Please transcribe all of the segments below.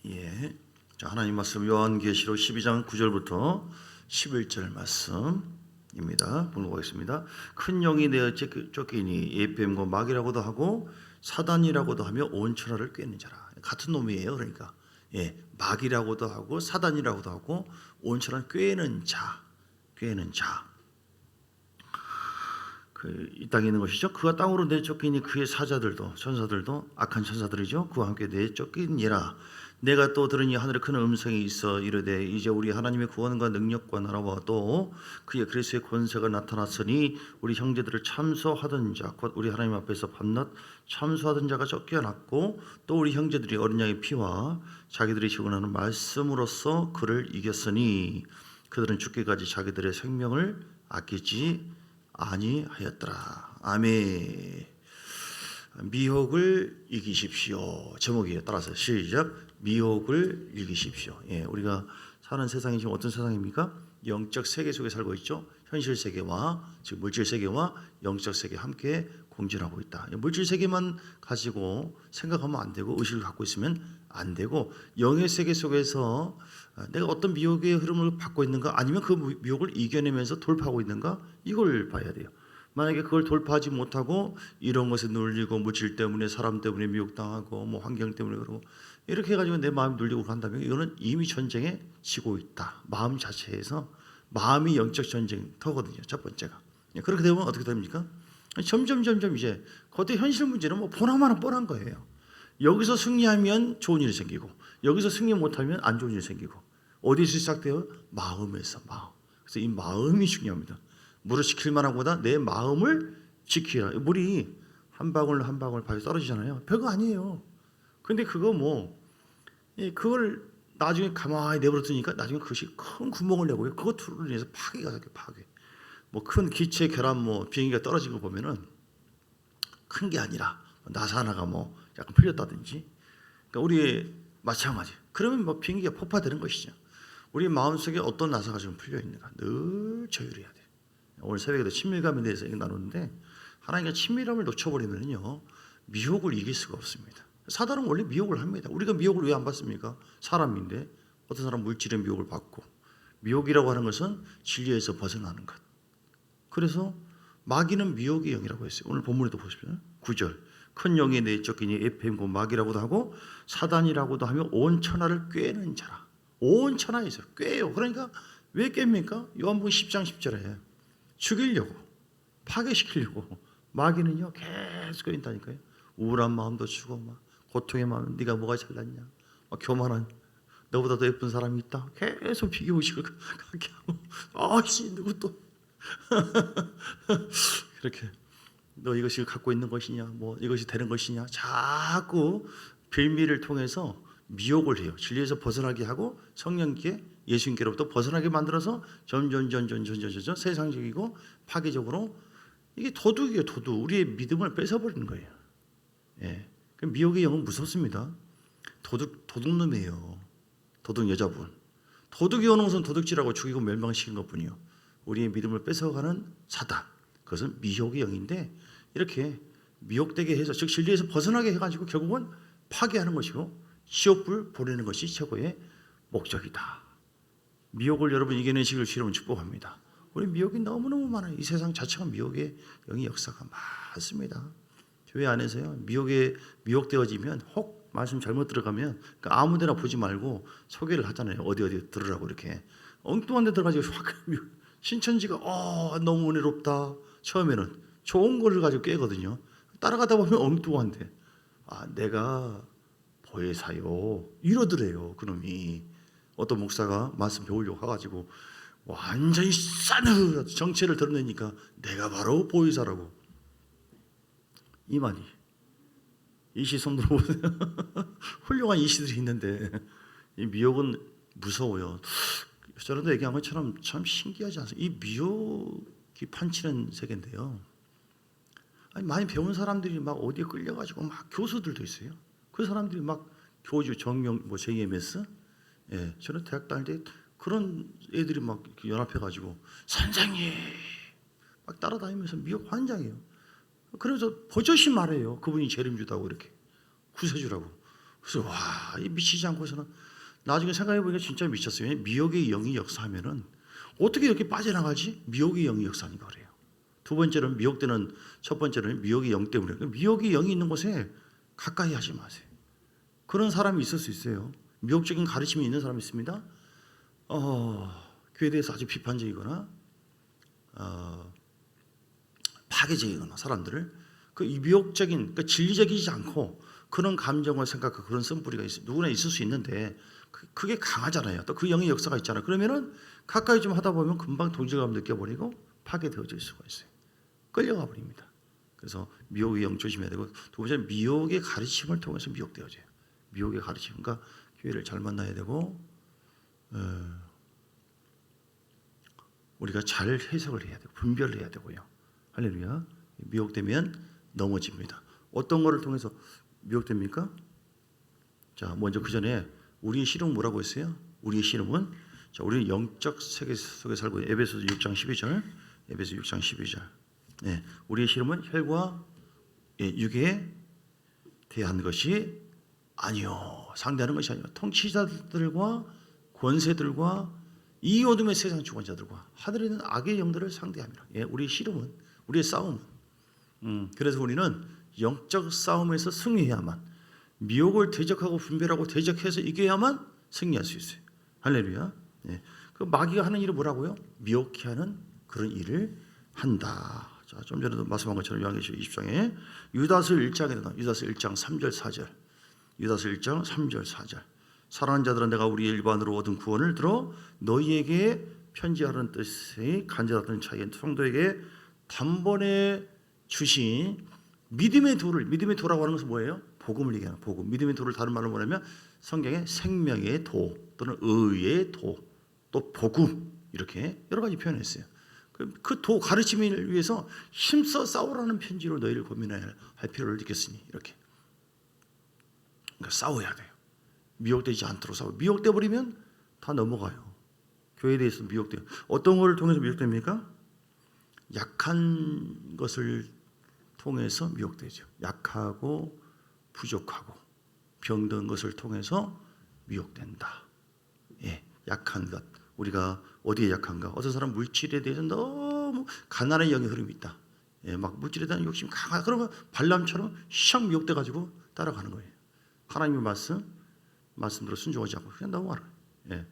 예. 자, 하나님 말씀 요한계시록 12장 9절부터 11절 말씀입니다. 보겠습니다. 큰 영이 내어 쫓기니 예뱀과 마귀라고도 하고 사단이라고도 하며 온 천하를 꿰는 자라. 같은 놈이에요. 그러니까 마귀라고도 하고 사단이라고도 하고 온 천하를 꿰는 자. 이 땅에 있는 것이죠. 그가 땅으로 내쫓기니 그의 사자들도 천사들도 악한 천사들이죠. 그와 함께 내쫓기니라. 내가 또 들으니 하늘에 큰 음성이 있어 이르되 이제 우리 하나님의 구원과 능력과 나라와 또 그의 그리스도의 권세가 나타났으니 우리 형제들을 참소하던 자 곧 우리 하나님 앞에서 밤낮 참소하던 자가 쫓겨났고 또 우리 형제들이 어린 양의 피와 자기들이 증언하는 말씀으로써 그를 이겼으니 그들은 죽기까지 자기들의 생명을 아끼지 아니하였더라. 아멘. 미혹을 이기십시오. 제목이에요. 따라서 시작. 미혹을 이기십시오. 우리가 사는 세상이 지금 어떤 세상입니까? 영적 세계 속에 살고 있죠. 현실 세계와 즉 물질 세계와 영적 세계 함께 공존하고 있다. 물질 세계만 가지고 생각하면 안 되고 의식을 갖고 있으면 안 되고 영의 세계 속에서 내가 어떤 미혹의 흐름을 받고 있는가 아니면 그 미혹을 이겨내면서 돌파하고 있는가 이걸 봐야 돼요. 만약에 그걸 돌파하지 못하고 이런 것에 눌리고 물질 때문에 사람 때문에 미혹당하고 뭐 환경 때문에 그러고 이렇게 해가지고 내 마음이 눌리고 간다면 이거는 이미 전쟁에 지고 있다. 마음 자체에서 마음이 영적 전쟁터거든요. 첫 번째가. 그렇게 되면 어떻게 됩니까? 점점 이제 그것도 현실 문제는 뭐 보나마나 뻔한 거예요. 여기서 승리하면 좋은 일이 생기고 여기서 승리 못하면 안 좋은 일이 생기고 어디서 시작돼요? 마음에서 마음. 그래서 이 마음이 중요합니다. 물을 지킬 만한 것보다 내 마음을 지키라. 물이 한 방울 한 방울 바위에 떨어지잖아요. 별거 아니에요. 근데 그걸 나중에 가만히 내버려두니까 나중에 그것이 큰 구멍을 내고요. 그것으로 인해서 파괴가 돼요. 파괴. 뭐 큰 기체 결함 뭐 비행기가 떨어진 거 보면은 큰 게 아니라 나사 하나가 뭐 약간 풀렸다든지. 그러니까 우리 마찬가지. 그러면 뭐 비행기가 폭파되는 것이죠. 우리 마음속에 어떤 나사가 지금 풀려 있는가 늘 조율해야 돼요. 오늘 새벽에도 친밀감에 대해서 나누는데 하나님과 친밀함을 놓쳐버리면요 미혹을 이길 수가 없습니다. 사단은 원래 미혹을 합니다. 우리가 미혹을 왜 안 받습니까? 사람인데 어떤 사람 물질의 미혹을 받고 미혹이라고 하는 것은 진리에서 벗어나는 것. 그래서 마귀는 미혹의 영이라고 했어요. 오늘 본문에도 보십시오. 9절 큰 영이 내쫓기니 에페임고 마귀라고도 하고 사단이라고도 하며 온 천하를 꿰는 자라. 온 천하에서 꿰요. 그러니까 왜 깹니까? 요한복음 10장 10절에 죽이려고 파괴시키려고 마귀는요 계속 꿰인다니까요. 우울한 마음도 주고 막 고통의 마음 네가 뭐가 잘났냐 막 교만한 너보다 더 예쁜 사람이 있다 계속 비교의식을 갖게 하고 아씨 누구 또 그렇게 너 이것이 갖고 있는 것이냐 뭐 이것이 되는 것이냐 자꾸 빌미를 통해서 미혹을 해요. 진리에서 벗어나게 하고 성령께 예수님께로부터 벗어나게 만들어서 점점 세상적이고 파괴적으로 이게 도둑이에요. 도둑. 우리의 믿음을 뺏어버리는 거예요. 그 미혹의 영은 무섭습니다. 도둑놈이에요. 도둑 여자분. 도둑이 오는 것은 도둑질하고 죽이고 멸망시키는 것뿐이요. 우리의 믿음을 뺏어가는 사단. 그것은 미혹의 영인데 이렇게 미혹되게 해서 즉 진리에서 벗어나게 해가지고 결국은 파괴하는 것이고 지옥불 보내는 것이 최고의 목적이다. 미혹을 여러분 이겨내시길 주님은 축복합니다. 우리 미혹이 너무너무 많아요. 이 세상 자체가 미혹의 영의 역사가 많습니다. 교회 안에서요 미혹되어지면 혹 말씀 잘못 들어가면 그러니까 아무데나 보지 말고 소개를 하잖아요. 어디 들으라고 이렇게 엉뚱한 데 들어가지고 확 신천지가 너무 은혜롭다. 처음에는 좋은 거를 가지고 깨거든요. 따라가다 보면 엉뚱한데 내가 보혜사요 이러더래요. 그놈이 어떤 목사가 말씀 배우려고 가가지고 완전히 싸늘한 정체를 드러내니까 내가 바로 보혜사라고. 이 말이 이시 손 들어보세요. 훌륭한 이시들이 있는데 이 미혹은 무서워요. 저런데 얘기한 것처럼 참 신기하지 않습니까? 이 미혹이 판치는 세계인데요. 아니, 많이 배운 사람들이 막 어디에 끌려가지고 막 교수들도 있어요. 그 사람들이 막 교주 정명 뭐 JMS 저는 대학 다닐 때 그런 애들이 막 연합해가지고 선생님 막 따라다니면서 미혹 환장해요. 그래서 버젓이 말해요. 그분이 재림주다고 이렇게 구세주라고. 그래서 와, 이 미치지 않고서는 나중에 생각해 보니까 진짜 미쳤어요. 미혹의 영이 역사하면은 어떻게 이렇게 빠져나가지? 미혹의 영이 역사하는 거래요. 두 번째는 미혹되는, 첫 번째는 미혹의 영 때문에. 미혹의 영이 있는 곳에 가까이 하지 마세요. 그런 사람이 있을 수 있어요. 미혹적인 가르침이 있는 사람이 있습니다. 교회에 대해서 아주 비판적이거나 파괴적이거나 사람들을 그 미혹적인, 그러니까 진리적이지 않고 그런 감정을 생각하고 그런 쓴뿌리가 누구나 있을 수 있는데 그게 강하잖아요. 또 그 영의 역사가 있잖아요. 그러면은 가까이 좀 하다 보면 금방 동질감 느껴버리고 파괴되어질 수가 있어요. 끌려가 버립니다. 그래서 미혹의 영 조심해야 되고, 두 번째는 미혹의 가르침을 통해서 미혹되어져요. 미혹의 가르침, 그러니까 교회를 잘 만나야 되고 우리가 잘 해석을 해야 되고 분별을 해야 되고요. 할렐루야. 미혹되면 넘어집니다. 어떤 거를 통해서 미혹됩니까? 자, 먼저 그 전에 우리의 씨름은 뭐라고 했어요? 우리의 씨름은, 자, 우리는 영적 세계 속에 살고 있는 에베소서 6장 12절, 에베소 6장 12절. 네, 우리의 씨름은 혈과 육에 대한 것이 아니요, 상대하는 것이 아니요, 통치자들과 권세들과 이 어둠의 세상 주관자들과 하늘에 있는 악의 영들을 상대합니다. 예, 우리의 씨름은, 우리의 싸움은, 그래서 우리는 영적 싸움에서 승리해야만, 미혹을 대적하고 분별하고 대적해서 이겨야만 승리할 수 있어요. 할렐루야. 예. 그 마귀가 하는 일은 뭐라고요? 미혹케 하는 그런 일을 한다. 자, 좀 전에도 말씀한 것처럼 요한계시록 20장에 유다서 1장에 유다서 1장 3절 4절, 유다서 1장 3절 4절. 사랑하는 자들아, 내가 우리 일반으로 얻은 구원을 들어 너희에게 편지하라는 뜻의 간절하던 차이엔 성도에게 단번에 주신 믿음의 도를, 믿음의 도라고 하는 것은 뭐예요? 복음을 얘기하는 복음. 믿음의 도를 다른 말로 뭐냐면 성경의 생명의 도 또는 의의 도, 또 복음, 이렇게 여러 가지 표현했어요. 그 도 가르침을 위해서 힘써 싸우라는 편지로 너희를 고민해야 할 필요를 느꼈으니 이렇게. 그러니까 싸워야 돼요. 미혹되지 않도록 싸워. 미혹돼 버리면 다 넘어가요. 교회에 대해서 미혹돼요. 어떤 것을 통해서 미혹됩니까? 약한 것을 통해서 미혹되죠. 약하고 부족하고 병든 것을 통해서 미혹된다. 예, 약한 것. 우리가 어디에 약한가? 어떤 사람 물질에 대해서 너무 가난의 영의 흐름이 있다. 예, 막 물질에 대한 욕심 강하다. 그러면 발람처럼 샥 미혹돼 가지고 따라가는 거예요. 하나님의 말씀대로 순종하지 않고 그냥 넘어가는 거예요.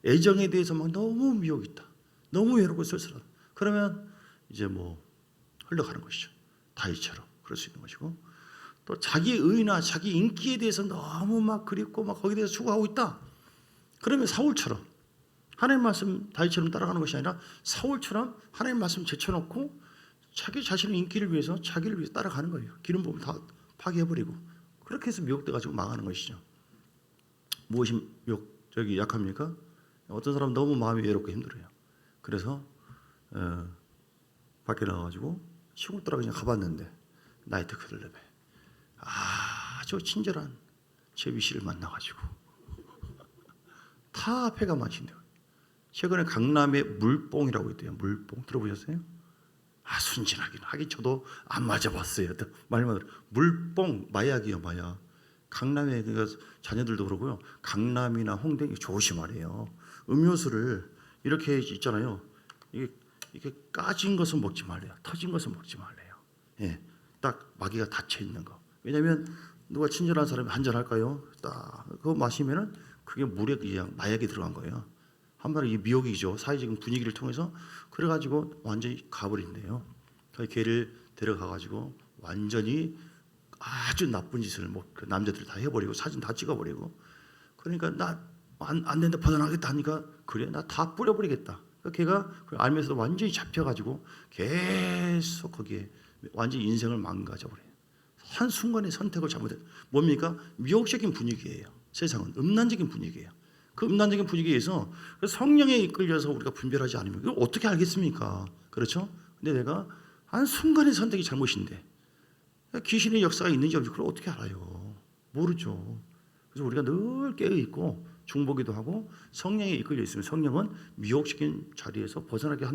예, 애정에 대해서 막 너무 미혹이 있다. 너무 외롭고 쓸쓸하다. 그러면 이제 뭐 흘러가는 것이죠. 다윗처럼 그럴 수 있는 것이고, 또 자기 의나 자기 인기에 대해서 너무 막 그립고 막 거기에 대해서 추구하고 있다. 그러면 사울처럼 하나님 말씀 다윗처럼 따라가는 것이 아니라 사울처럼 하나님 말씀 제쳐놓고 자기 자신의 인기를 위해서 자기를 위해서 따라가는 거예요. 기름 부음 다 파괴해버리고 그렇게 해서 미혹돼 가지고 망하는 것이죠. 무엇이 약합니까? 어떤 사람은 너무 마음이 외롭고 힘들어요. 그래서 밖에 나가가지고 시골 따라 그냥 가봤는데 나이트 클럽에 아주 친절한 제비씨를 만나가지고 다 패가 마신대요. 최근에 강남에 물뽕이라고 있대요. 물뽕 들어보셨어요? 순진하긴 하긴 저도 안 맞아봤어요. 말만 물뽕 마약이요, 마약. 강남에 그러니까 자녀들도 그러고요. 강남이나 홍대 조심하래요. 음료수를 이렇게 있잖아요. 이게 까진 것은 먹지 말래요. 터진 것은 먹지 말래요. 예, 딱 마귀가 닫혀 있는 거. 왜냐하면 누가 친절한 사람이 한잔 할까요? 딱 그거 마시면은 그게 물에 그냥 마약이 들어간 거예요. 한마디로 이게 미혹이죠. 사회적인 분위기를 통해서 그래가지고 완전히 가버린대요. 걔를 데려가가지고 완전히 아주 나쁜 짓을 그 남자들 다 해버리고 사진 다 찍어버리고, 그러니까 나 안 된다 벗어나겠다 하니까 그래 나 다 뿌려버리겠다. 걔가 알면서도 완전히 잡혀가지고 계속 거기에 완전히 인생을 망가져버려요. 한순간에 선택을 잘못해. 뭡니까? 미혹적인 분위기예요. 세상은 음란적인 분위기예요. 그 음란적인 분위기에서 성령에 이끌려서 우리가 분별하지 않으면 이걸 어떻게 알겠습니까? 그렇죠? 근데 내가 한순간의 선택이 잘못인데 귀신의 역사가 있는지 없는지 그걸 어떻게 알아요? 모르죠. 그래서 우리가 늘 깨어있고 중보기도 하고 성령에 이끌려 있으면 성령은 미혹시킨 자리에서 벗어나게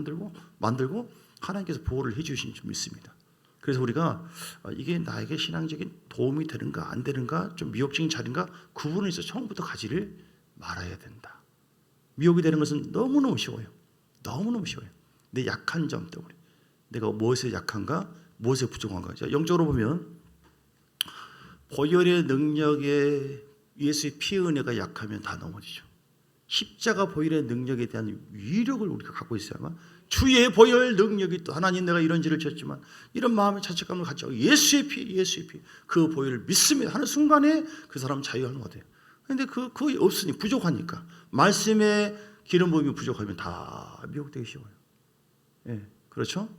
만들고 하나님께서 보호를 해 주신 줄 믿습니다. 그래서 우리가 이게 나에게 신앙적인 도움이 되는가 안 되는가, 좀 미혹적인 자리인가, 구분을 해서 처음부터 가지를 말아야 된다. 미혹이 되는 것은 너무너무 쉬워요. 너무너무 쉬워요. 내 약한 점 때문에. 내가 무엇에 약한가, 무엇에 부족한가. 자, 영적으로 보면 보혈의 능력에 예수의 피의 은혜가 약하면 다 넘어지죠. 십자가 보혈의 능력에 대한 위력을 우리가 갖고 있어야만, 주의 보혈 능력이 또 하나님 내가 이런 죄를 지었지만 이런 마음의 자책감을 갖지 않고 예수의 피 그 보혈을 믿습니다 하는 순간에 그 사람 자유하는 거 돼요. 그런데 그거 없으니, 부족하니까, 말씀에 기름 부음이 부족하면 다 미혹되기 쉬워요. 예, 그렇죠?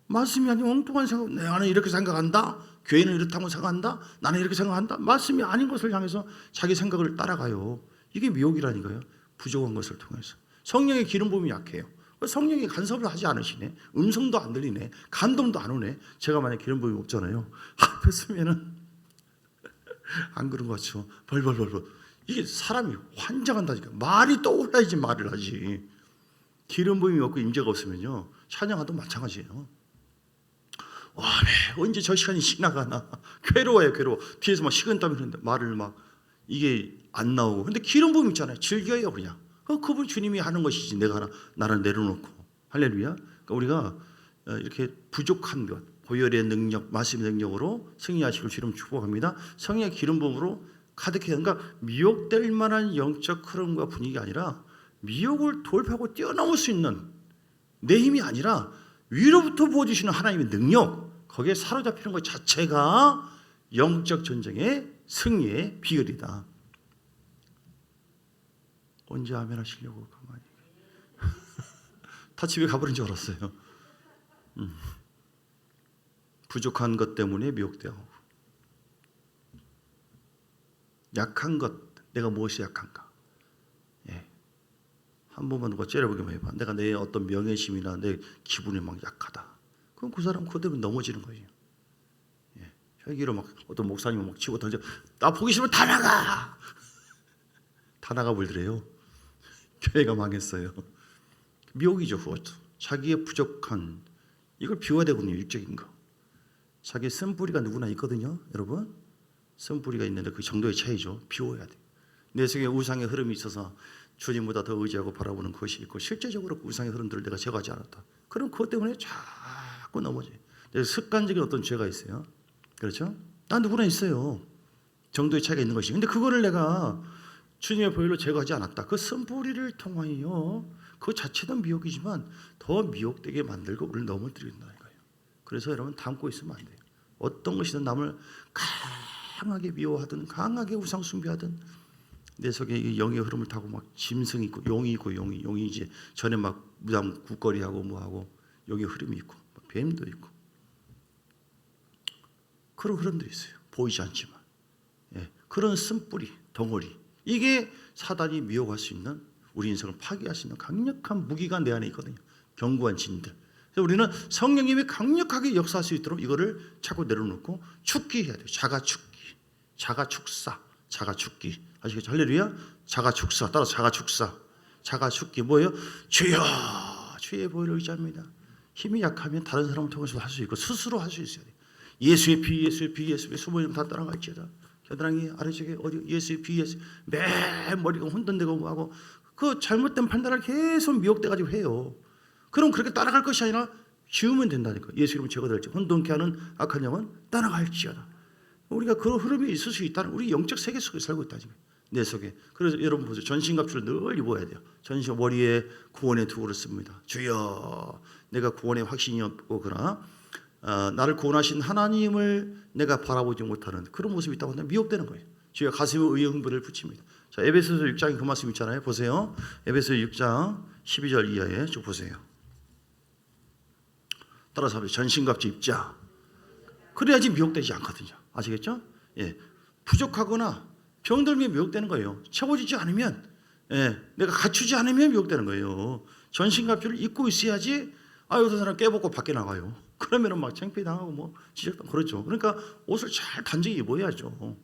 말씀이 아니면 엉뚱한 생각, 나는 이렇게 생각한다, 교회는 이렇다고 생각한다, 나는 이렇게 생각한다, 말씀이 아닌 것을 향해서 자기 생각을 따라가요. 이게 미혹이라니까요. 부족한 것을 통해서. 성령의 기름 부음이 약해요. 성령이 간섭을 하지 않으시네. 음성도 안 들리네. 감동도 안 오네. 제가 만약 기름 부음이 없잖아요. 앞에 서면은 안 그런 것 같죠. 벌벌벌벌. 이게 사람이 환장한다니까. 말이 떠올라야지 말을 하지. 기름 부음이 없고 임재가 없으면요, 찬양하도 마찬가지예요. 와, 네, 언제 저 시간이 지나가나. 괴로워요, 괴로워. 뒤에서 막 식은땀이 흐르는데 말을 막 이게 안 나오고. 근데 기름 부음 있잖아요. 즐겨요, 그냥. 그분 주님이 하는 것이지 내가 나를 내려놓고. 할렐루야. 그러니까 우리가 이렇게 부족한 것, 보혈의 능력, 말씀의 능력으로 승리하시길 주님 축복합니다. 성령의 기름 부음으로 가득해요. 그러니까 미혹될 만한 영적 흐름과 분위기가 아니라 미혹을 돌파하고 뛰어넘을 수 있는 내 힘이 아니라 위로부터 부어주시는 하나님의 능력, 거기에 사로잡히는 것 자체가 영적 전쟁의 승리의 비결이다. 언제 아멘 하시려고 가만히. 다 집에 가버린 줄 알았어요. 부족한 것 때문에 미혹되고, 약한 것, 내가 무엇이 약한가. 예. 한 번만 누가 째려보기만 해봐. 내가 내 어떤 명예심이나 내 기분이 막 약하다. 그럼 그 사람 그대로 넘어지는 거예요. 예. 혈기로 막 어떤 목사님이 막 치고 던져, 나 보기 싫으면 다 나가. 다 나가 버리더래요. 교회가 망했어요. 미혹이죠, 그것도. 자기의 부족한, 이걸 비워야 되거든요, 육적인 거. 자기의 쓴뿌리가 누구나 있거든요, 여러분. 쓴뿌리가 있는데 그 정도의 차이죠. 비워야 돼. 내 속에 우상의 흐름이 있어서 주님보다 더 의지하고 바라보는 것이 있고, 실제적으로 그 우상의 흐름들을 내가 제거하지 않았다. 그럼 그것 때문에 자꾸 넘어져요. 습관적인 어떤 죄가 있어요. 그렇죠? 난 누구나 있어요. 정도의 차이가 있는 것이. 근데 그거를 내가 주님의 보혈로 제거하지 않았다. 그 쓴뿌리를 통하여 그 자체도 미혹이지만 더 미혹되게 만들고 우리를 넘어뜨린다는 거예요. 그래서 여러분, 담고 있으면 안 돼요. 어떤 것이든 남을 강하게 미워하든 강하게 우상 숭배하든 내 속에 이 영의 흐름을 타고 막 짐승이 있고 용이 있고, 용이 이제 전에 막 무당 굿거리하고 뭐하고 용의 흐름이 있고 뱀도 있고 그런 흐름들이 있어요. 보이지 않지만. 예, 그런 쓴뿌리, 덩어리, 이게 사단이 미혹할 수 있는, 우리 인생을 파괴할 수 있는 강력한 무기가 내 안에 있거든요. 견고한 진들. 그래서 우리는 성령님이 강력하게 역사할 수 있도록 이거를 자꾸 내려놓고 축기해야 돼요. 자가축기, 자가축사, 자가축기. 아시겠죠? 할렐루야. 자가축사, 따라서 자가축사. 자가축기 뭐예요? 주여, 주의 보혈을 의지합니다. 힘이 약하면 다른 사람을 통해서도 할 수 있고 스스로 할 수 있어야 돼요. 예수의 피, 예수의 피, 예수의 수모님 다 따라갈지어다. 겨드랑이 아래쪽에 어디 예수의 피, 예수, 매 머리가 혼돈되고 뭐하고, 그 잘못된 판단을 계속 미혹돼가지고 해요. 그럼 그렇게 따라갈 것이 아니라 지우면 된다니까. 예수 이름으로 제거될지, 혼돈케 하는 악한 영은 따라갈지어다. 우리가 그 흐름이 있을 수 있다는, 우리 영적 세계 속에 살고 있다니까, 내 속에. 그래서 여러분 보세요. 전신갑주를 늘 입어야 돼요. 전신 머리에 구원의 투구를 씁니다. 주여, 내가 구원의 확신이 없고 그러나 나를 구원하신 하나님을 내가 바라보지 못하는 그런 모습이 있다고 하면 미혹되는 거예요. 주여, 가슴에 의의 흥분을 붙입니다. 자, 에베소서 6장에 그 말씀 있잖아요. 보세요. 에베소 6장 12절 이하에 쭉 보세요. 따라서 하면 전신갑주 입자. 그래야지 미혹되지 않거든요. 아시겠죠? 예, 부족하거나 병들면 미혹되는 거예요. 채워지지 않으면, 예, 내가 갖추지 않으면 미혹되는 거예요. 전신갑주를 입고 있어야지. 어떤 사람 깨벗고 밖에 나가요. 그러면은 막 창피해 당하고 뭐 지적당, 그렇죠. 그러니까 옷을 잘 단정히 입어야죠.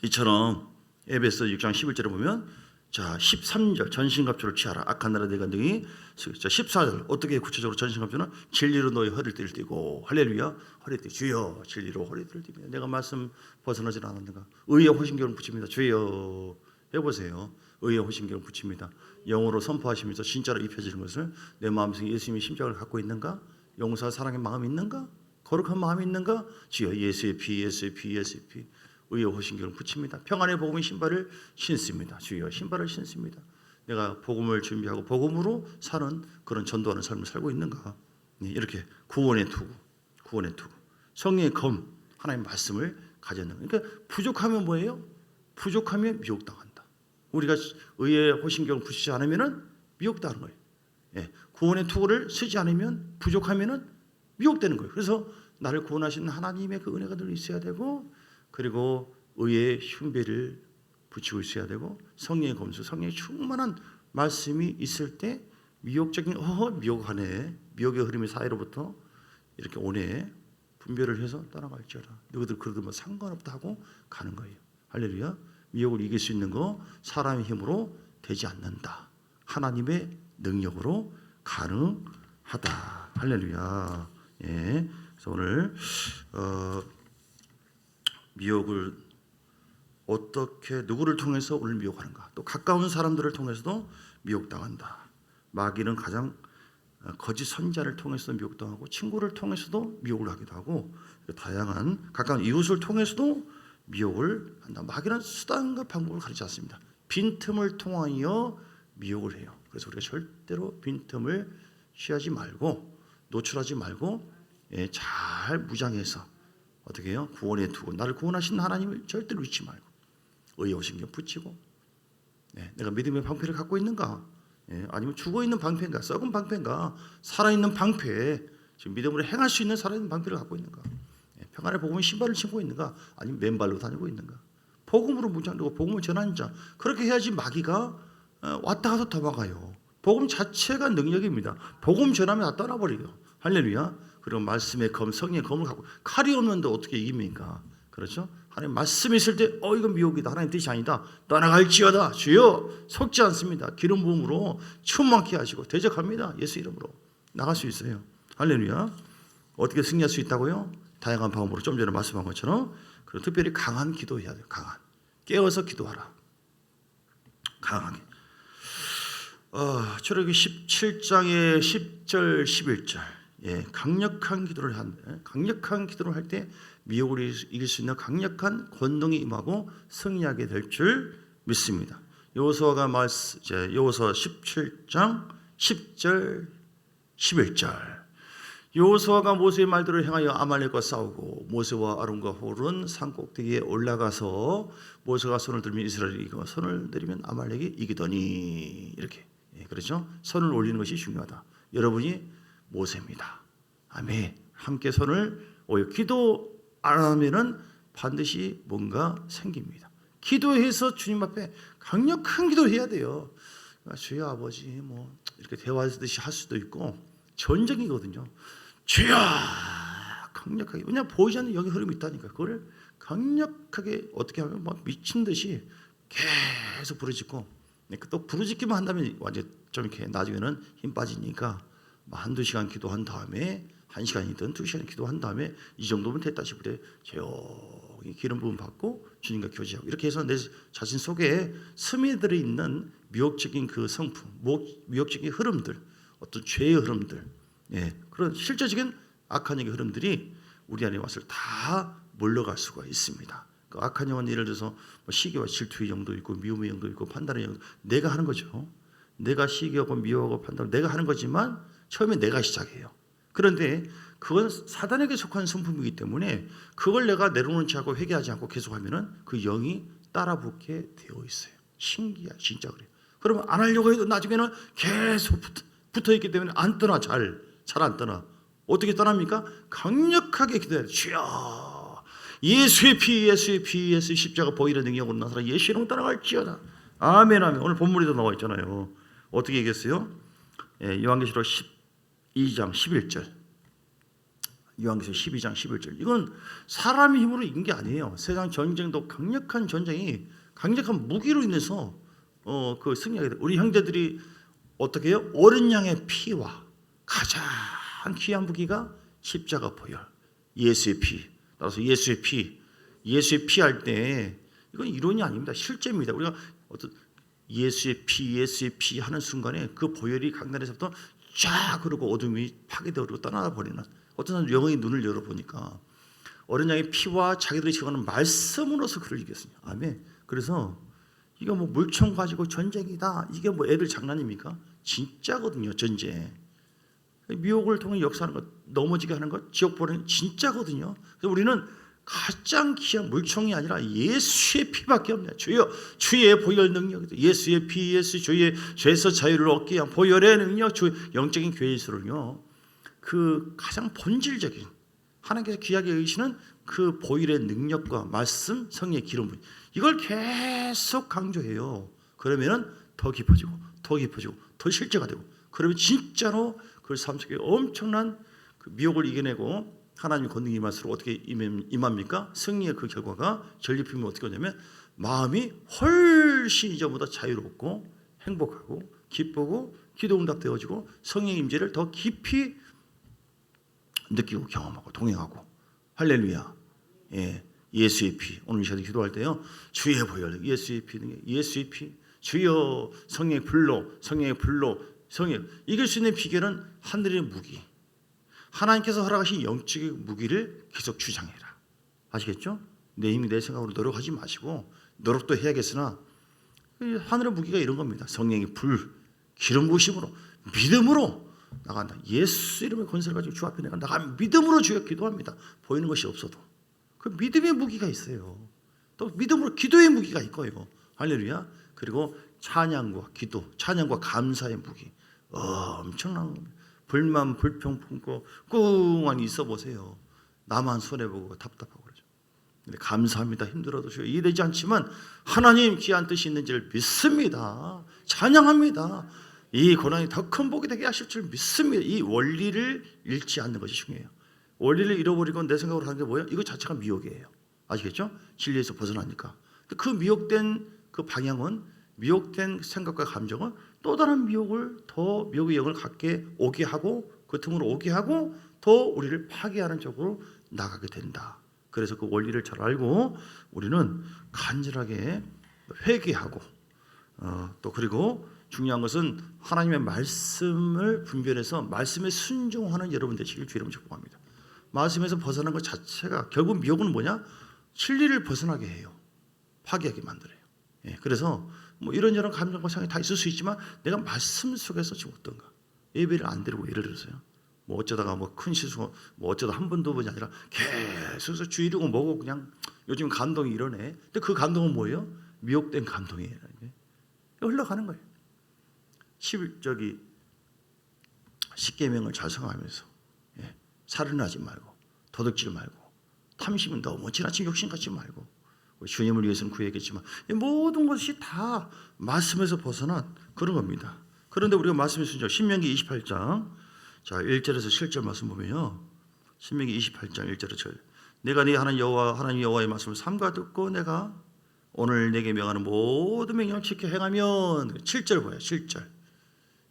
이처럼 에베소 6장 11절에 보면 자, 13절 전신갑주를 취하라. 악한 나라 내가 너희. 자, 14절 어떻게 구체적으로 전신갑주는 진리로 너희 허리띠를 띠고. 할렐루야. 허리띠 주여 진리로 허리띠를 띠며 내가 말씀 벗어나지 않았는가. 의의 호신경을 붙입니다. 주여 해보세요. 의의 호신경을 붙입니다. 영으로 선포하시면서 진짜로 입혀지는 것을 내 마음속에 예수님의 심장을 갖고 있는가. 용서와 사랑의 마음이 있는가. 거룩한 마음이 있는가. 주여 예수의 피 예수의 피 예수의 피. 의의 호신경을 붙입니다. 평안의 복음의 신발을 신습니다. 주여 신발을 신습니다. 내가 복음을 준비하고 복음으로 사는 그런 전도하는 삶을 살고 있는가. 이렇게 구원의 투구, 구원의 투구. 성령의 검, 하나님의 말씀을 가졌는. 그러니까 부족하면 뭐예요? 부족하면 미혹당한다. 우리가 의의 호신경을 붙이지 않으면 미혹당하는 거예요. 예, 구원의 투구를 쓰지 않으면 부족하면 미혹되는 거예요. 그래서 나를 구원하시는 하나님의 그 은혜가 늘 있어야 되고, 그리고 의의 흉배를 붙이고 있어야 되고, 성령의 검수, 성령의 충만한 말씀이 있을 때 미혹적인 미혹하네, 미혹의 흐름이 사이로부터 이렇게 오네 분별을 해서 떠나갈지어다. 너희들 그러면 뭐 상관없다 하고 가는 거예요. 할렐루야. 미혹을 이길 수 있는 거 사람의 힘으로 되지 않는다. 하나님의 능력으로 가능하다. 할렐루야. 예. 그래서 오늘 미혹을 어떻게 누구를 통해서 오늘 미혹하는가. 또 가까운 사람들을 통해서도 미혹당한다. 마귀는 가장 거짓 선자를 통해서 미혹당하고 친구를 통해서도 미혹을 하기도 하고 다양한 가까운 이웃을 통해서도 미혹을 한다. 마귀는 수단과 방법을 가리지 않습니다. 빈틈을 통하여 미혹을 해요. 그래서 우리가 절대로 빈틈을 취하지 말고 노출하지 말고 잘 무장해서 어떻게 해요? 구원의 투구, 나를 구원하신 하나님을 절대로 잊지 말고 의의 호신경 붙이고, 내가 믿음의 방패를 갖고 있는가? 아니면 죽어있는 방패인가? 썩은 방패인가? 살아있는 방패, 지금 믿음으로 행할 수 있는 살아있는 방패를 갖고 있는가? 평안의 복음의 신발을 신고 있는가? 아니면 맨발로 다니고 있는가? 복음으로 무장되고 복음을 전하는 자, 그렇게 해야지 마귀가 왔다 가서 도망가요. 복음 자체가 능력입니다. 복음 전하면 다 떠나버려요. 할렐루야. 그리고 말씀의 검, 성령의 검을 갖고 칼이 없는데 어떻게 이깁니까? 그렇죠? 하나님 말씀이 있을 때 이건 미혹이다. 하나님 뜻이 아니다. 떠나갈지어다. 주여 속지 않습니다. 기름 부음으로 충만케 하시고 대적합니다. 예수 이름으로 나갈 수 있어요. 할렐루야. 어떻게 승리할 수 있다고요? 다양한 방법으로 좀 전에 말씀한 것처럼. 그리고 특별히 강한 기도해야 돼요. 강한. 깨어서 기도하라. 강하게. 출애굽기 17장의 10절 11절. 강력한 기도를 할 때 미혹을 이길 수 있는 강력한 권능이 임하고 승리하게 될 줄 믿습니다. 여호수아가 여호수아 17장 10절 11절. 여호수아가 모세의 말대로 행하여 아말렉과 싸우고 모세와 아론과 홀은 산 꼭대기에 올라가서 모세가 손을 들면 이스라엘이 이기고 손을 내리면 아말렉이 이기더니 이렇게. 그렇죠? 손을 올리는 것이 중요하다. 여러분이 모세입니다. 아멘. 함께 손을 기도 안 하면은 반드시 뭔가 생깁니다. 기도해서 주님 앞에 강력한 기도해야 돼요. 주여 아버지 뭐 이렇게 대화하듯이 할 수도 있고 전쟁이거든요. 주여 강력하게. 왜냐하면 보이지 않는 영의 흐름이 있다니까. 그걸 강력하게 어떻게 하면 막 미친 듯이 계속 부르짖고, 또 부르짖기만 한다면 완전 좀 이렇게 나중에는 힘 빠지니까 한두 시간 기도한 다음에 1시간이든 2시간 기도한 다음에 이 정도면 됐다 싶을 때 조용히 기름 부음 받고 주님과 교제하고 이렇게 해서 내 자신 속에 스며들어 있는 미혹적인 그 성품, 미혹적인 흐름들, 어떤 죄의 흐름들, 그런 실제적인 악한 영의 흐름들이 우리 안에 와서 다 물러갈 수가 있습니다. 그 악한 영은 예를 들어서 시기와 질투의 영도 있고 미움의 영도 있고 판단의 영도, 내가 하는 거죠. 내가 시기하고 미워하고 판단, 내가 하는 거지만 처음에 내가 시작해요. 그런데 그건 사단에게 속한 성품이기 때문에 그걸 내가 내려놓지 않고 회개하지 않고 계속하면은 그 영이 따라붙게 되어 있어요. 신기해, 진짜 그래요. 그러면 안 하려고 해도 나중에는 계속 붙어 있기 때문에 안 떠나. 잘 안 떠나. 어떻게 떠납니까? 강력하게 기도해야 돼요. 주여 예수의 피 예수의 피 예수의 십자가 보이는 능력으로 나서라. 예수 이름 따라갈지어다. 아멘 아멘. 오늘 본문에도 나와 있잖아요. 어떻게 얘기했어요? 요한계시록 12장 11절. 요한계시록 12장 11절. 이건 사람의 힘으로 이긴 게 아니에요. 세상 전쟁도 강력한 전쟁이 강력한 무기로 인해서 그 승리하게 돼. 우리 형제들이 어떻게 해요? 어린 양의 피와 가장 귀한 무기가 십자가 보혈, 예수의 피. 따라서 예수의 피 할 때 이건 이론이 아닙니다. 실제입니다. 우리가 어떤 예수의 피 하는 순간에 그 보혈이 강단에서부터 쫙 흐르고 어둠이 파괴되고 떠나가 버리는, 어떤 사람 영의 눈을 열어보니까 어린 양의 피와 자기들이 지어가는 말씀으로서 그를 이겼습니다. 아멘. 그래서 이거 뭐 물총 가지고 전쟁이다, 이게 뭐 애들 장난입니까? 진짜거든요. 전쟁. 미혹을 통해 역사하는 것, 넘어지게 하는 것, 지옥 보내는 진짜거든요. 그래서 우리는 가장 귀한 물총이 아니라 예수의 피밖에 없냐. 주의 보혈 능력, 예수의 피, 예수 주의 죄에서 자유를 얻기 위한 보혈의 능력, 주 영적인 교회에서는요, 그 가장 본질적인 하나님께서 귀하게 여기시는 그 보혈의 능력과 말씀, 성령의 기름, 이걸 계속 강조해요. 그러면은 더 깊어지고 더 실제가 되고, 그러면 진짜로 그 삶 속에 엄청난 그 미혹을 이겨내고 하나님의 권능이 임할수록 어떻게 임합니까? 승리의 그 결과가 전리품이 어떻게 오냐면 마음이 훨씬 이전보다 자유롭고 행복하고 기쁘고 기도응답되어지고 성령의 임재를 더 깊이 느끼고 경험하고 동행하고. 할렐루야. 예, 예수의 피. 오늘 이 시간에 기도할 때요, 주의 보혈, 예수의 피, 주여 성령의 불로, 성령. 이길 수 있는 비결은 하늘의 무기, 하나님께서 허락하신 영적의 무기를 계속 주장해라. 아시겠죠? 내 힘이 내 생각으로 노력하지 마시고, 노력도 해야겠으나 하늘의 무기가 이런 겁니다. 성령의 불, 기름 부으심으로, 믿음으로 나간다. 예수 이름의 권세를 가지고 주 앞에 내가 나가면 믿음으로 주여 기도합니다. 보이는 것이 없어도 그 믿음의 무기가 있어요. 또 믿음으로 기도의 무기가 있고요. 할렐루야. 그리고 찬양과 기도, 찬양과 감사의 무기, 엄청난 겁니다. 불만 불평 품고 꿍하니 있어 보세요. 나만 손해보고 답답하고 그러죠. 근데 감사합니다. 힘들어도 이해되지 않지만 하나님 귀한 뜻이 있는지를 믿습니다. 찬양합니다. 이 고난이 더 큰 복이 되게 하실 줄 믿습니다. 이 원리를 잃지 않는 것이 중요해요. 원리를 잃어버리고 내 생각으로 하는 게 뭐예요? 이거 자체가 미혹이에요. 아시겠죠? 진리에서 벗어나니까. 그 미혹된 그 방향은, 미혹된 생각과 감정은 또 다른 미혹을, 더 미혹의 영을 갖게 오게 하고, 그 틈으로 오게 하고 더 우리를 파괴하는 쪽으로 나가게 된다. 그래서 그 원리를 잘 알고 우리는 간절하게 회개하고, 또 그리고 중요한 것은 하나님의 말씀을 분별해서 말씀에 순종하는 여러분 되시길 주 이름으로 축복합니다. 말씀에서 벗어난 것 자체가 결국 미혹은 뭐냐? 진리를 벗어나게 해요. 파괴하게 만들어요. 예, 그래서 뭐 이런저런 감정과 생각이 다 있을 수 있지만 내가 말씀 속에서 지금 어떤가? 예배를 안 드리고, 예를 들어서요, 뭐 어쩌다가 뭐 큰 실수, 뭐 어쩌다 한 번도 번이 아니라 계속해서 주 이루고 뭐고 그냥 요즘 감동이 이러네. 근데 그 감동은 뭐예요? 미혹된 감동이에요. 흘러가는 거예요. 10계명을 잘 생각하면서, 예, 살인하지 말고, 도둑질 말고, 탐심은 너무 지나친 욕심 갖지 말고, 주님을 위해서는 구해야겠지만 이 모든 것이 다 말씀에서 벗어난 그런 겁니다. 그런데 우리가 말씀의 순종, 신명기 28장 자 1절에서 7절 말씀 보면요, 신명기 28장 1절에서 내가 네 하나님 여호와의 말씀을 삼가 듣고 내가 오늘 내게 명하는 모든 명령을 지켜 행하면, 7절 보여요. 7절.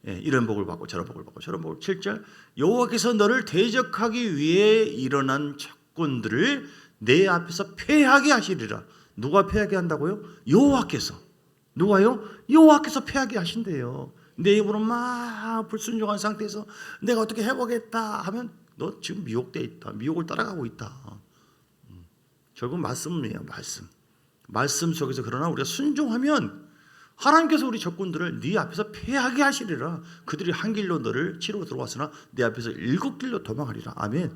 예, 이런 복을 받고 저런 복을 받고 저런 복을. 7절 여호와께서 너를 대적하기 위해 일어난 적군들을 내 앞에서 패하게 하시리라. 누가 패하게 한다고요? 여호와께서. 누가요? 여호와께서 패하게 하신대요. 내 입으로 막 불순종한 상태에서 내가 어떻게 해보겠다 하면 너 지금 미혹되어 있다. 미혹을 따라가고 있다. 결국 말씀이에요. 말씀 속에서. 그러나 우리가 순종하면 하나님께서 우리 적군들을 네 앞에서 패하게 하시리라. 그들이 한 길로 너를 치러 들어왔으나 내 앞에서 7길로 도망하리라. 아멘.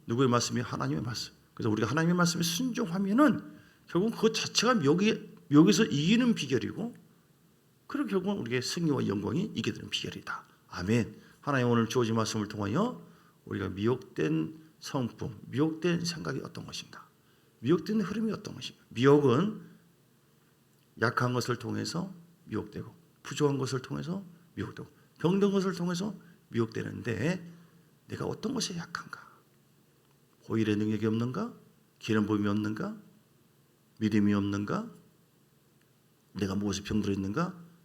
누구의 말씀이? 하나님의 말씀. 그래서 우리가 하나님의 말씀에 순종하면은 결국 그 자체가 여기서 이기는 비결이고, 그리고 결국은 우리의 승리와 영광이 있게 되는 비결이다. 아멘. 하나님 오늘 주어진 말씀을 통하여 우리가 미혹된 성품, 미혹된 생각이 어떤 것인가, 미혹된 흐름이 어떤 것인가. 미혹은 약한 것을 통해서 미혹되고, 부족한 것을 통해서 미혹되고, 병든 것을 통해서 미혹되는데 내가 어떤 것에 약한가? 보혈의 능력이 없는가? 기름 부음이 없는가? 믿음이 없는가? 내가 무엇에 병들어 있는가?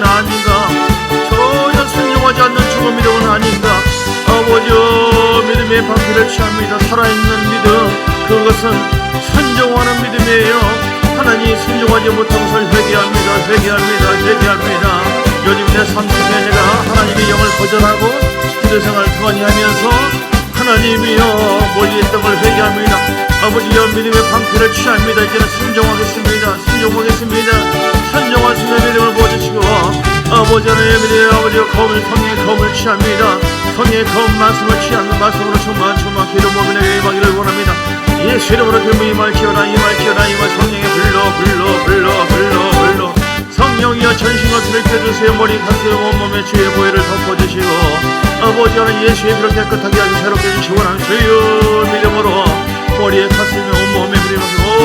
상태는 아닌가. 전혀 순종하지 않는 죽은 믿음은 아닌가. 아버지여, 믿음의 방패를 취합니다. 살아있는 믿음, 그것은 순종하는 믿음이에요. 하나님, 순종하지 못한 것을 회개합니다. 회개합니다. 회개합니다. 요즘 내 삶 속에 내가 하나님의 영을 거절하고 기도생활을 동안히 하면서 하나님이여 멀리 있던 걸 회개합니다. 아버지여, 믿음의 방패를 취합니다. 이제는 순종하겠습니다. 순종하겠습니다. 순종할 수 있는 믿음을 보여주시고, 아버지 하나님의 믿음의 아버지여, 성령의 검을 취합니다. 성령의 검 말씀을 취하는 말씀으로 충만 기름 부음에 임하기를 원합니다. 예수 이름으로 기름 임할지어다. 성령의 불러 성령이여, 전신과 피를 껴주세요. 머리, 가슴, 온몸에 주의 보혈을 덮어주시고, 아버지 하나님 예수의 피를 깨끗하게 하여 새롭게 해주시기 원하는 주여 믿음으로 머리에, 가슴에, 온몸에 그리고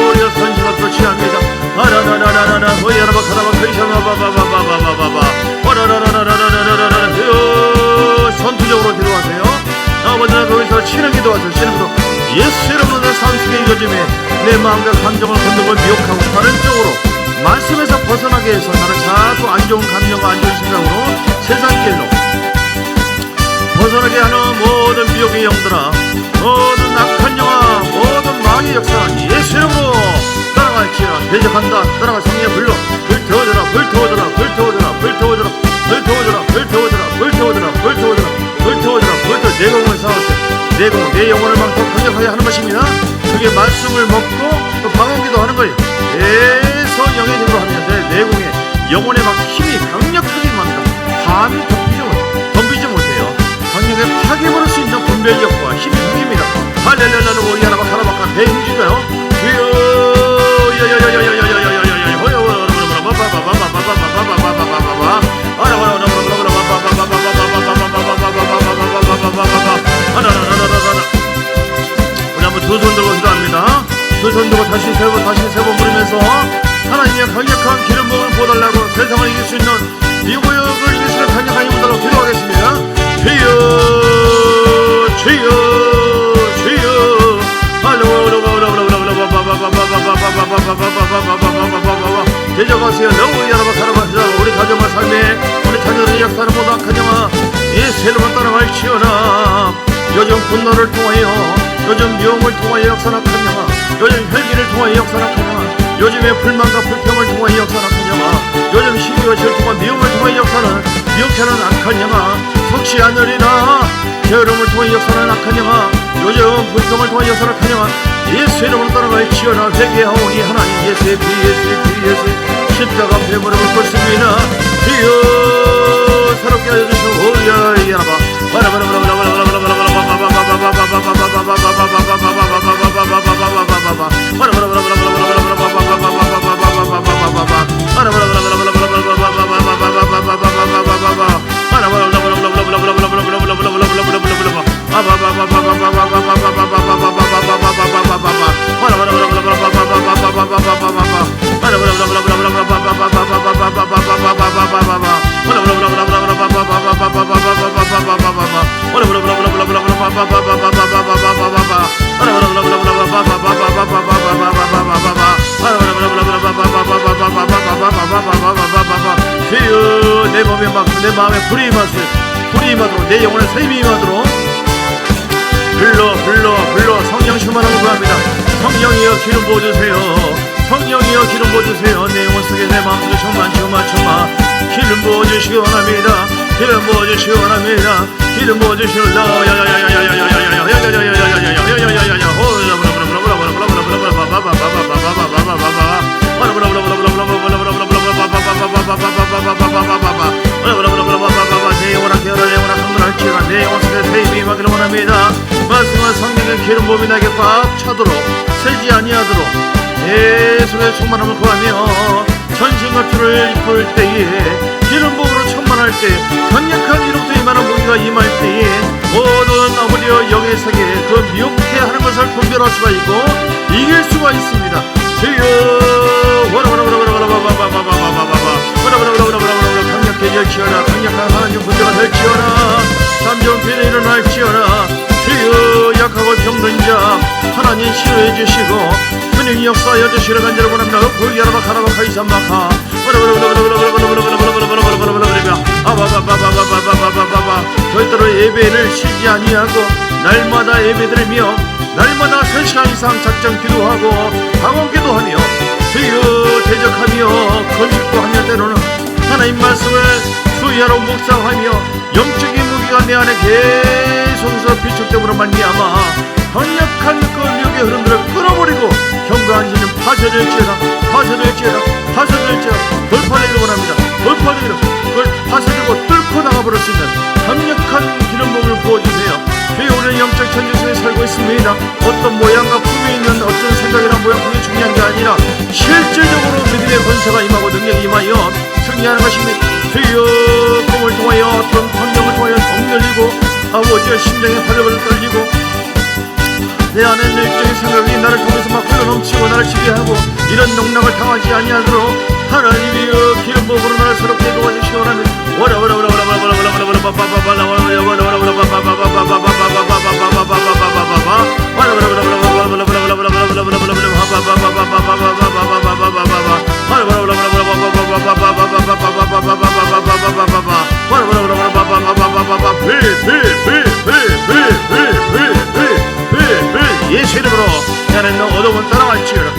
오리어 전신과 피를 취합니다. 아라라라라라라 호야라바 카라바 카이샤바바바바바바바바 아라라라라라라라라. 선투적으로 기도하세요. 아버지는 거기서 치는 기도하세요. 치는 기도. 예수 이름으로 내 삶 속에 이겨짐에 내 마음과 감정을 건드고 미혹하고 다른 쪽으로 말씀에서 벗어나게 해서 나를 자꾸 안 좋은 감정과 안 좋은 생각으로 세상 길로 벗어나게 하는 모든 미혹의 영들아, 모든 악한 영아, 모든 마귀의 역사 예수 이름으로 따라갈지어다. 대적한다. 따라갈 성령의 불러 불태워져라. 불태워져라. 불태워져라. 불태워져라. 불태워져라. 불태워져라. 불태워져라. 불태워져라. 불태워져라. 불태워. 내 영혼을 싸웠어요. 내 영혼을 막 더 강력하게 하는 것입니다. 그게 말씀을 먹고 또 방언기도 하는 거예요. 계속 영의 힘으로 하면 내 내공에 영혼에 막 힘이 강력하게 만든다. 감히 덤비지 못해요. 강력하게 파괴버릴 수 있는 분별력과 힘이 생깁니다. 할렐루야. 오리아라바 카라바카 배 힘주세요. 우리 한번 두 손 들고 기도합니다. 두 손 들고 다시 세 번 부르면서 하나님의 강력한 기름 부음을 보달라고 세상을 이길 수 있는 미고역을 위해서 강력한 힘을 달라고 기도하겠습니다. 대적하세요. 너무 야라바 카라바시라. 우리 가정과 삶에 우리 자녀들의 역사를 모두 악한 영아 예수 이름으로 따라갈지어다. 요즘 분노를 통하여, 요즘 미움을 통하여 역사는 악한 영아, 요즘 혈기를 통하여 역사는 악한 영아, 요즘의 불만과 불평을 통하여 역사는 악한 영아, 요즘 시기와 질투와 미움을 통하여 역사는 미혹하는 악한 영아, 속시 않으리라. 게으름을 통하여 역사는 악한 영아, 요즘 불평을 통하여 역사는 악한 영아 예수 이름으로 따라갈지어다. 회개하오니 하나님 예수의 피 십자가 배부름을 꽂습니다. 주여 새롭게 하여 주시고 오야야라바 주여 내 몸에 막 내 마음에 불이 임하도록 내 영혼에 세임이 임하도록 불러 성령 충만함을 구합니다. 성령이여 기름 부어주세요. 성령이여 기름 부어주세요. 내 영혼 속에 내 마음속에 충만 기름 부어주시기 원합니다. 기름 부어주시기 원합니다. 기름 부어주시기 내 영혼아 깨어라. 내 영혼아 강건할지어다. 내 영혼 속에 세임이 임하기를 원합니다. 말씀과 성령의 기름 부음이 나에게 꽉 차도록 새지 아니하도록 계속의 충만함을 구하며 전신과 피를 입을 때에 기름 부음으로 충만할 때 강력한 이로부터 임하는 무기가 임할 때에 모든 아버지여 영의 세계 그 미혹해 하는 것을 분별할 수가 있고 이길 수가 있습니다. 주여 강력해질지어라. 강력한 하나님 군대가 될지어라. 잠재운 피는 일어날지어라. 주여 약하고 병든 자 하나님 치료해 주시고 선행이 역사하여 주시러 간절히 원합니다. 고기야라바 카라바 카이산마카 절대로 예배를 쉬지 아니하고 날마다 예배드리며 날마다 3시간 이상 작정 기도하고 방언 기도하며 주여 대적하며 금식도하며 때로는 하나님 말씀을 수야로 묵상하며 영적인 무기가 내 안에 계속해서 비축됨으로 말미암아 강력한 그 미혹의 흐름들을 끊어버리고 경고한 신은 파쇄될지어다 돌파되기를 원합니다. 돌파되기를 그걸 파쇄되고 뚫고 나가버릴 수 있는 강력한 기름부음을 부어주세요. 주여 우리는 영적 천지 속에 살고 있습니다. 어떤 모양과 품이 있는 어떤 생각이나 모양 그게 중요한 게 아니라 실질적으로 믿음의 권세가 임하고 능력이 임하여 승리하는 것입니다. 주여 꿈을 통하여 어떤 환경을 통하여 억눌리고 아버지의 심장에 발버둥 떨리고 내 안에 일적인 생각이 나를 통해서 막 흘러넘치고 나를 지배하고 이런 농락을 당하지 아니하도록 하나님이여 기름 부음으로 나를 새롭게 도와주시기 원합니다. 예수 이름으로 나는 어둠은 따라갈지어다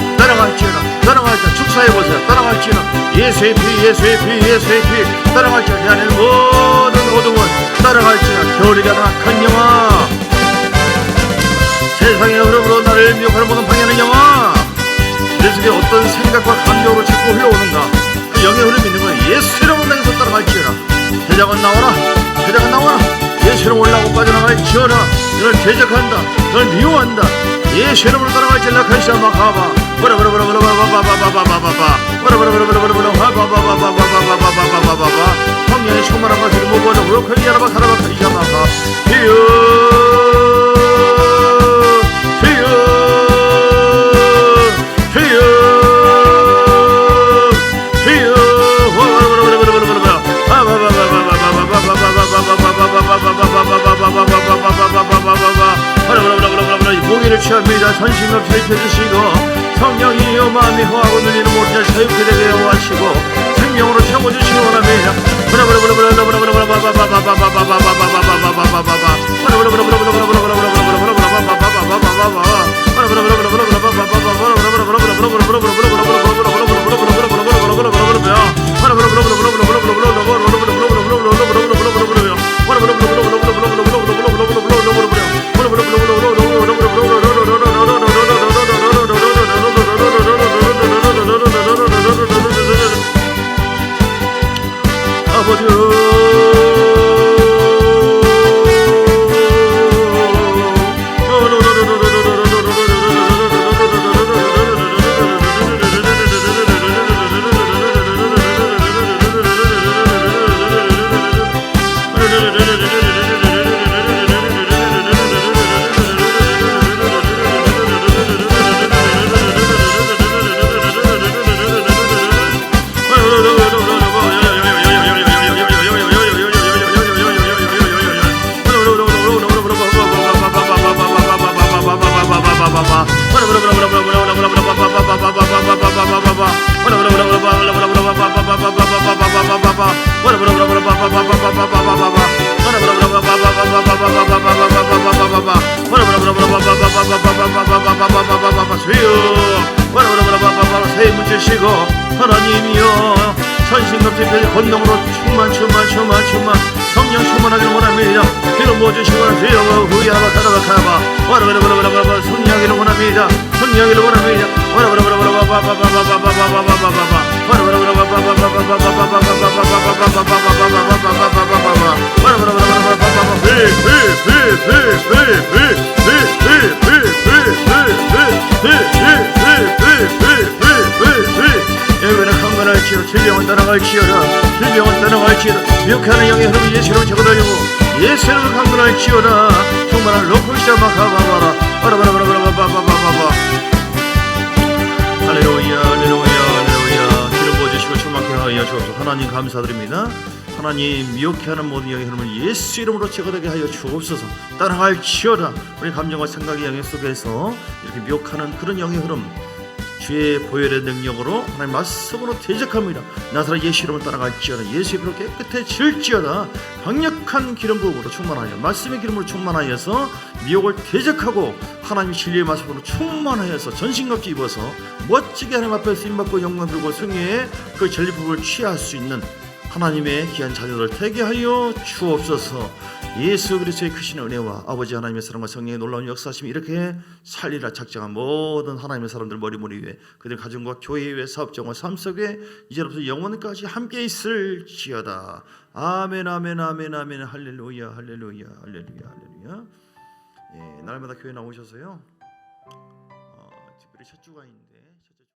축사해보세요. 따라갈지어다 예수의 피 따라갈지어다 나는 모든 어둠은 따라갈지어다 겨울이가 큰 영화 세상의 흐름으로 나를 미혹하는 모든 방해하는 영화 내 속에 어떤 생각과 감정으로 자꾸 흘러오는가 그 영의 흐름이 있는 거야. 예수 이름으로 나에서 따라갈지어다 대적은 나와라 예수 이름 올라오고 빠져나갈지어다 너를 대적한다 너를 미워한다 예수 이름으로 따라갈지어다 카시아마 가바 성령의 충만한 것을 모보는 우역하기야라바 가라바 카리샤마가 모기를 취합니다. 선신없이 펴주시고 성령이여 마음이 허하고 눈이는 못할 사육게 되게 하시고 생명으로 채워주시기 원합니다. 새 묻히시고 하나님이여 천신갑주의 권능으로 충만 성령 충만하기를 원합니다. 기름 부어주시고 주여 후야바 가라바카바 와라바라바라바라바 승리하기를 원합니다. 승리하기를 원합니다. 예배는 강건할지어다 질병은 떠나갈지어다 미혹하는 영의 흐름을 예수로 적어달리고 예수를 강건할지어다 충만한 로코시아마 가바바라 바라바라바라바바바바바바 할렐루야 기름 부어주시고 충만케 하여 주옵소서. 하나님 감사드립니다. 하나님 미혹해 하는 모든 영의 흐름을 예수 이름으로 제거되게 하여 주옵소서. 따라갈지어다 우리 감정과 생각의 영역 속에서 이렇게 미혹하는 그런 영의 흐름 주의 보혈의 능력으로 하나님 말씀으로 대적합니다. 나사렛 예수 이름을 따라갈지어다. 예수의 피로 깨끗해질지어다. 강력한 기름 부음으로 충만하여 말씀의 기름으로 충만하여서 미혹을 대적하고 하나님 진리의 말씀으로 충만하여서 전신갑주 입어서 멋지게 하나님 앞에 쓰임받고 영광 들고 승리의 그 전리품을 취할 수 있는 하나님의 귀한 자녀들을 되게 하여 주옵소서. 예수 그리스도의 크신 은혜와 아버지 하나님의 사랑과 성령의 놀라운 역사하심이 이렇게 살리라 작정한 모든 하나님의 사람들 머리 위에 그들 가정과 교회 위에 사업정과 삶 속에 이제부터 영원까지 함께 있을지어다. 아멘 아멘 아멘 아멘. 할렐루야 할렐루야 할렐루야 할렐루야. 예, 날마다 교회 나오셔서요. 특별히 첫 주간인데